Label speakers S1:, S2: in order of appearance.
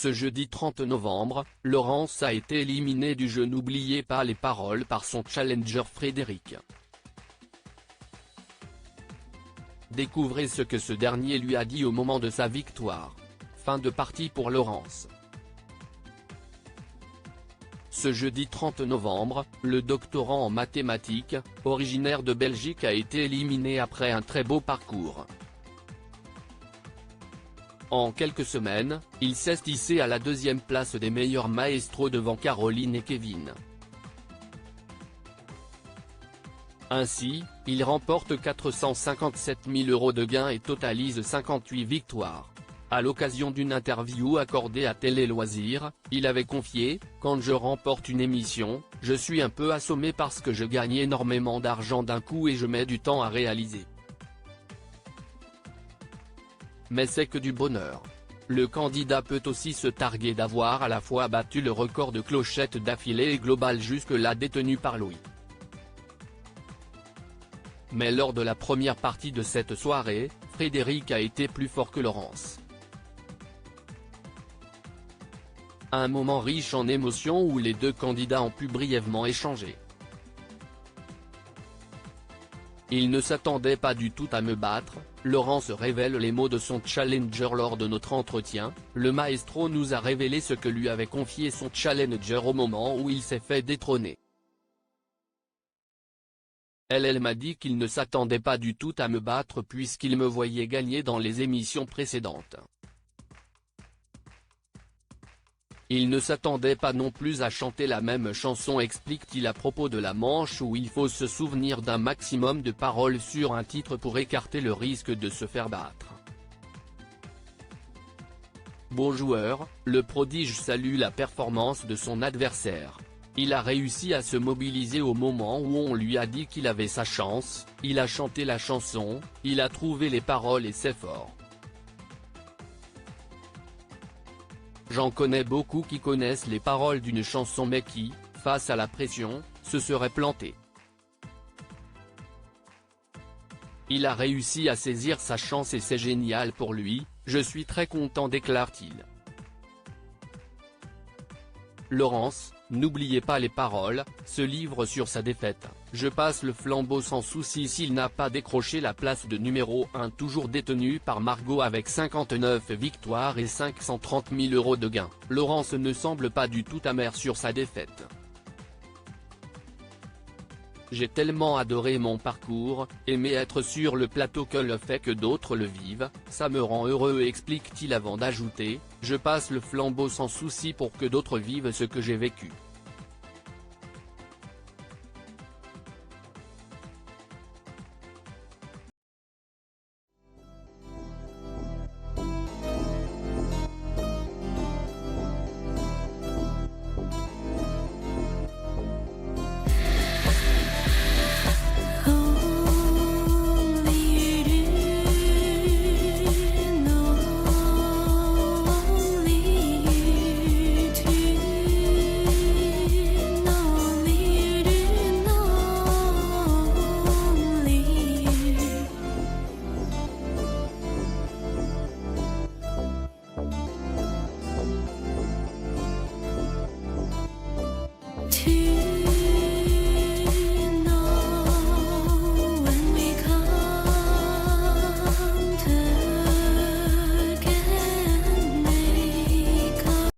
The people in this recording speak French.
S1: Ce jeudi 30 novembre, Laurence a été éliminée du jeu N'oubliez pas les paroles par son challenger Frédéric. Découvrez ce que ce dernier lui a dit au moment de sa victoire. Fin de partie pour Laurence. Ce jeudi 30 novembre, le doctorant en mathématiques, originaire de Belgique a été éliminé après un très beau parcours. En quelques semaines, il s'est hissé à la deuxième place des meilleurs maestros devant Caroline et Kevin. Ainsi, il remporte 457 000 € de gains et totalise 58 victoires. À l'occasion d'une interview accordée à Télé Loisirs, il avait confié « Quand je remporte une émission, je suis un peu assommé parce que je gagne énormément d'argent d'un coup et je mets du temps à réaliser. Mais c'est que du bonheur. » Le candidat peut aussi se targuer d'avoir à la fois battu le record de clochettes d'affilée et global jusque-là détenu par Louis. Mais lors de la première partie de cette soirée, Frédéric a été plus fort que Laurence. Un moment riche en émotions où les deux candidats ont pu brièvement échanger. Il ne s'attendait pas du tout à me battre, Laurence révèle les mots de son challenger lors de notre entretien. Le maestro nous a révélé ce que lui avait confié son challenger au moment où il s'est fait détrôner. Elle m'a dit qu'il ne s'attendait pas du tout à me battre puisqu'il me voyait gagner dans les émissions précédentes. Il ne s'attendait pas non plus à chanter la même chanson, explique-t-il à propos de la manche où il faut se souvenir d'un maximum de paroles sur un titre pour écarter le risque de se faire battre. Bon joueur, le prodige salue la performance de son adversaire. Il a réussi à se mobiliser au moment où on lui a dit qu'il avait sa chance, il a chanté la chanson, il a trouvé les paroles et c'est fort. J'en connais beaucoup qui connaissent les paroles d'une chanson mais qui, face à la pression, se seraient plantés. Il a réussi à saisir sa chance et c'est génial pour lui, je suis très content, déclare-t-il. Laurence, n'oubliez pas les paroles, se livre sur sa défaite. Je passe le flambeau sans souci s'il n'a pas décroché la place de numéro 1 toujours détenue par Margot avec 59 victoires et 530 000 € de gains. Laurence ne semble pas du tout amère sur sa défaite. J'ai tellement adoré mon parcours, aimé être sur le plateau que le fait que d'autres le vivent, ça me rend heureux, explique-t-il avant d'ajouter, je passe le flambeau sans souci pour que d'autres vivent ce que j'ai vécu.